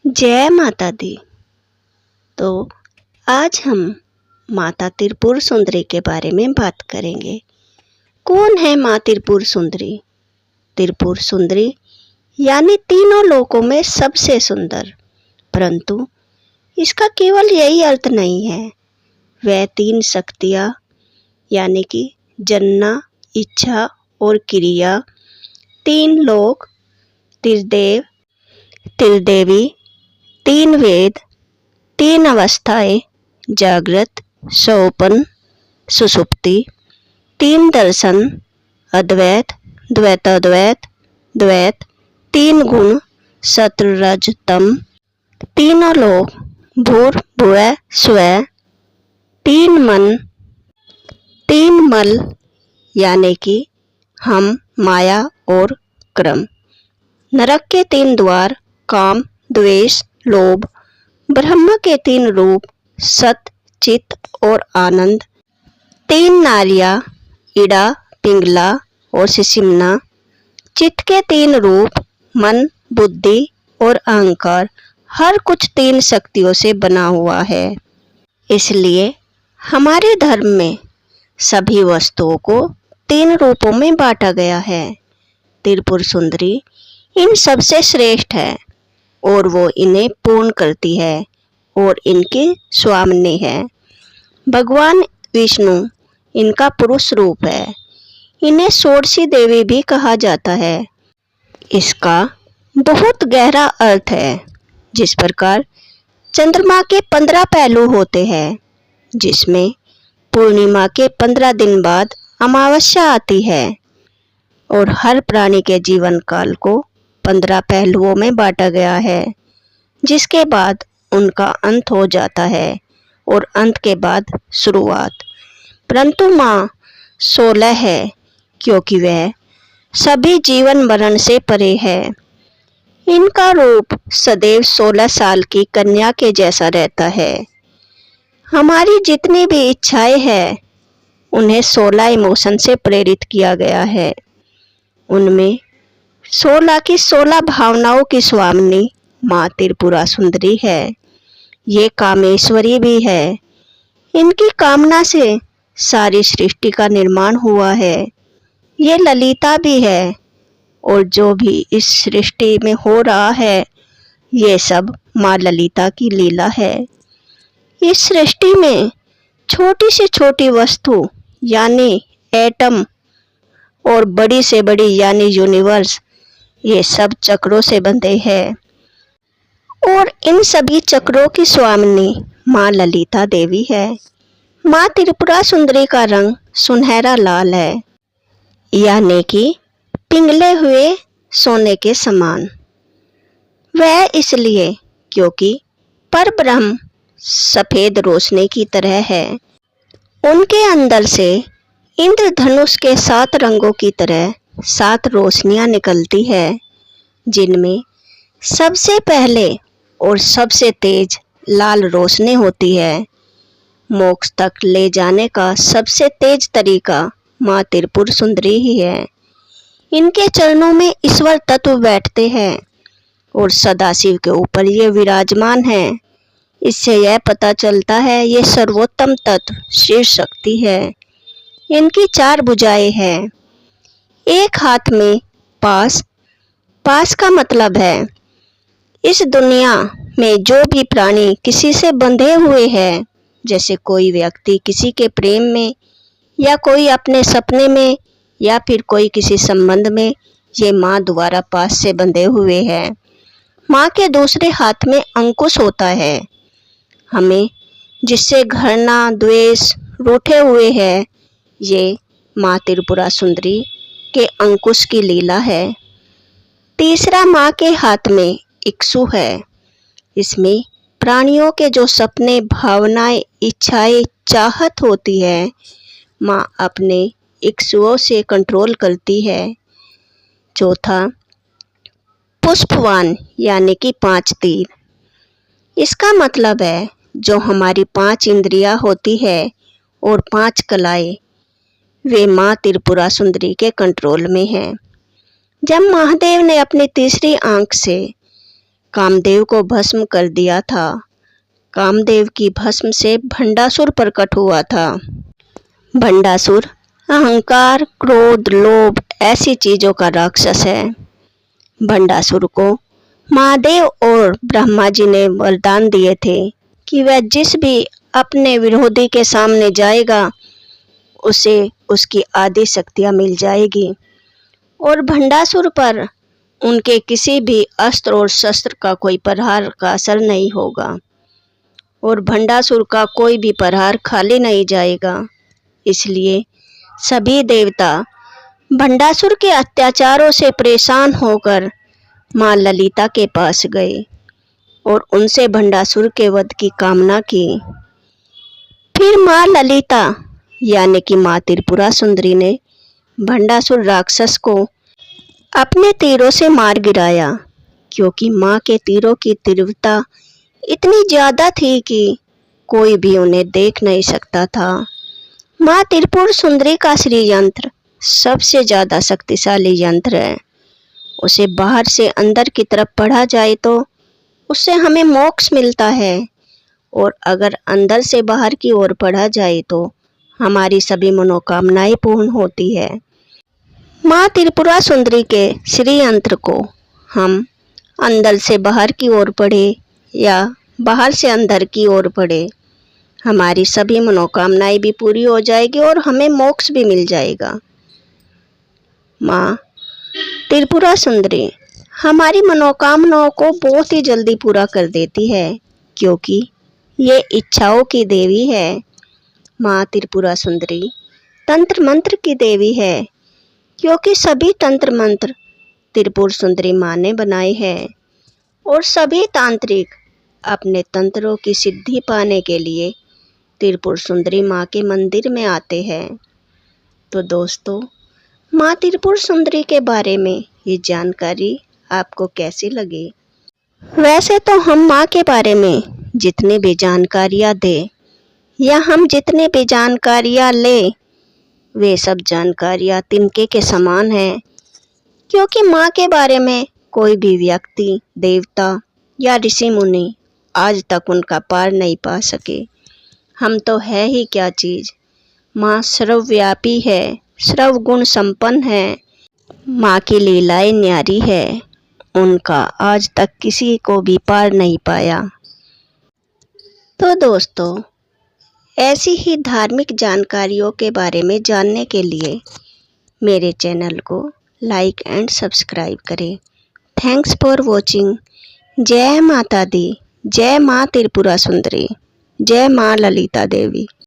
जय माता दी। तो आज हम माता त्रिपुर सुंदरी के बारे में बात करेंगे। कौन है माँ त्रिपुर सुंदरी? त्रिपुर सुंदरी यानी तीनों लोकों में सबसे सुंदर। परंतु इसका केवल यही अर्थ नहीं है। वह तीन शक्तियाँ यानी कि जन्ना, इच्छा और क्रिया, तीन लोक, त्रिदेव, त्रिदेवी, तीन वेद, तीन अवस्थाएं, जागृत, स्वप्न, सुषुप्ति, तीन दर्शन, अद्वैत, द्वैताद्वैत, द्वैत, तीन गुण, सत्व रज तम, तीनों लोक, भूर भुवः स्वः, तीन मन, तीन मल यानी कि हम, माया और क्रम, नरक के तीन द्वार, काम, द्वेष, लोभ, ब्रह्म के तीन रूप, सत, चित और आनंद, तीन नारियां, इड़ा, पिंगला और सिसिमना, चित्त के तीन रूप, मन, बुद्धि और अहंकार, हर कुछ तीन शक्तियों से बना हुआ है। इसलिए हमारे धर्म में सभी वस्तुओं को तीन रूपों में बांटा गया है। त्रिपुर सुंदरी इन सबसे श्रेष्ठ है और वो इन्हें पूर्ण करती है और इनकी स्वामिनी है। भगवान विष्णु इनका पुरुष रूप है। इन्हें षोडशी देवी भी कहा जाता है। इसका बहुत गहरा अर्थ है। जिस प्रकार चंद्रमा के 15 पहलू होते हैं, जिसमें पूर्णिमा के 15 दिन बाद अमावस्या आती है और हर प्राणी के जीवन काल को 15 पहलुओं में बांटा गया है, जिसके बाद उनका अंत हो जाता है और अंत के बाद शुरुआत। परंतु माँ 16 है, क्योंकि वह सभी जीवन मरण से परे है। इनका रूप सदैव 16 साल की कन्या के जैसा रहता है। हमारी जितनी भी इच्छाएं हैं, उन्हें 16 इमोशन से प्रेरित किया गया है। उनमें 16 की 16 भावनाओं की स्वामिनी माँ त्रिपुरा सुंदरी है। ये कामेश्वरी भी है। इनकी कामना से सारी सृष्टि का निर्माण हुआ है। ये ललिता भी है और जो भी इस सृष्टि में हो रहा है, ये सब माँ ललिता की लीला है। इस सृष्टि में छोटी से छोटी वस्तु यानी एटम और बड़ी से बड़ी यानी यूनिवर्स, ये सब चक्रों से बंधे हैं और इन सभी चक्रों की स्वामिनी माँ ललिता देवी है। माँ त्रिपुरा सुंदरी का रंग सुनहरा लाल है, यानी कि पिघले हुए सोने के समान। वह इसलिए क्योंकि परब्रह्म सफेद रोशनी की तरह है। उनके अंदर से इंद्रधनुष के 7 रंगों की तरह 7 रोशनियां निकलती है, जिनमें सबसे पहले और सबसे तेज लाल रोशनी होती है। मोक्ष तक ले जाने का सबसे तेज तरीका माँ त्रिपुर सुंदरी ही है। इनके चरणों में ईश्वर तत्व बैठते हैं और सदाशिव के ऊपर ये विराजमान है। इससे यह पता चलता है ये सर्वोत्तम तत्व शिव शक्ति है। इनकी 4 भुजाएं हैं। एक हाथ में पास, पास का मतलब है इस दुनिया में जो भी प्राणी किसी से बंधे हुए हैं, जैसे कोई व्यक्ति किसी के प्रेम में या कोई अपने सपने में या फिर कोई किसी संबंध में, ये माँ द्वारा पास से बंधे हुए हैं। माँ के दूसरे हाथ में अंकुश होता है। हमें जिससे घृणा, द्वेष, रूठे हुए हैं, ये माँ त्रिपुरा सुंदरी के अंकुश की लीला है। तीसरा माँ के हाथ में इक्षु है। इसमें प्राणियों के जो सपने, भावनाएं, इच्छाएं, चाहत होती है, माँ अपने इक्षुओं से कंट्रोल करती है। चौथा पुष्पवान यानी कि 5 तीर। इसका मतलब है जो हमारी 5 इंद्रियां होती है और 5 कलाएं, वे माँ त्रिपुरा सुंदरी के कंट्रोल में हैं। जब महादेव ने अपनी तीसरी आंख से कामदेव को भस्म कर दिया था। कामदेव की भस्म से भंडासुर प्रकट हुआ था। भंडासुर अहंकार, क्रोध, लोभ ऐसी चीजों का राक्षस है। भंडासुर को महादेव और ब्रह्मा जी ने वरदान दिए थे कि वह जिस भी अपने विरोधी के सामने जाएगा उसे उसकी आदि शक्तियां मिल जाएगी और भंडासुर पर उनके किसी भी अस्त्र और शस्त्र का कोई प्रहार का असर नहीं होगा और भंडासुर का कोई भी प्रहार खाली नहीं जाएगा। इसलिए सभी देवता भंडासुर के अत्याचारों से परेशान होकर माँ ललिता के पास गए और उनसे भंडासुर के वध की कामना की। फिर माँ ललिता यानी कि माँ त्रिपुरा सुंदरी ने भंडासुर राक्षस को अपने तीरों से मार गिराया, क्योंकि माँ के तीरों की तीव्रता इतनी ज़्यादा थी कि कोई भी उन्हें देख नहीं सकता था। माँ त्रिपुर सुंदरी का श्री यंत्र सबसे ज़्यादा शक्तिशाली यंत्र है। उसे बाहर से अंदर की तरफ पढ़ा जाए तो उससे हमें मोक्ष मिलता है और अगर अंदर से बाहर की ओर पढ़ा जाए तो हमारी सभी मनोकामनाएं पूर्ण होती है। माँ त्रिपुरा सुंदरी के श्री यंत्र को हम अंदर से बाहर की ओर पढ़े या बाहर से अंदर की ओर पढ़े, हमारी सभी मनोकामनाएं भी पूरी हो जाएगी और हमें मोक्ष भी मिल जाएगा। माँ त्रिपुरा सुंदरी हमारी मनोकामनाओं को बहुत ही जल्दी पूरा कर देती है, क्योंकि ये इच्छाओं की देवी है। माँ त्रिपुरा सुंदरी तंत्र मंत्र की देवी है, क्योंकि सभी तंत्र मंत्र त्रिपुर सुंदरी माँ ने बनाए हैं और सभी तांत्रिक अपने तंत्रों की सिद्धि पाने के लिए त्रिपुर सुंदरी माँ के मंदिर में आते हैं। तो दोस्तों, माँ त्रिपुर सुंदरी के बारे में ये जानकारी आपको कैसी लगी? वैसे तो हम माँ के बारे में जितनी भी जानकारियाँ दें या हम जितनी भी जानकारियाँ लें, वे सब जानकारियाँ तिनके के समान हैं, क्योंकि माँ के बारे में कोई भी व्यक्ति, देवता या ऋषि मुनि आज तक उनका पार नहीं पा सके। हम तो है ही क्या चीज़। माँ सर्वव्यापी है, सर्वगुण संपन्न है। माँ की लीलाएं न्यारी है, उनका आज तक किसी को भी पार नहीं पाया। तो दोस्तों, ऐसी ही धार्मिक जानकारियों के बारे में जानने के लिए मेरे चैनल को लाइक एंड सब्सक्राइब करें। Thanks for watching. जय माता दी, जय माँ त्रिपुरा सुंदरी, जय माँ ललिता देवी।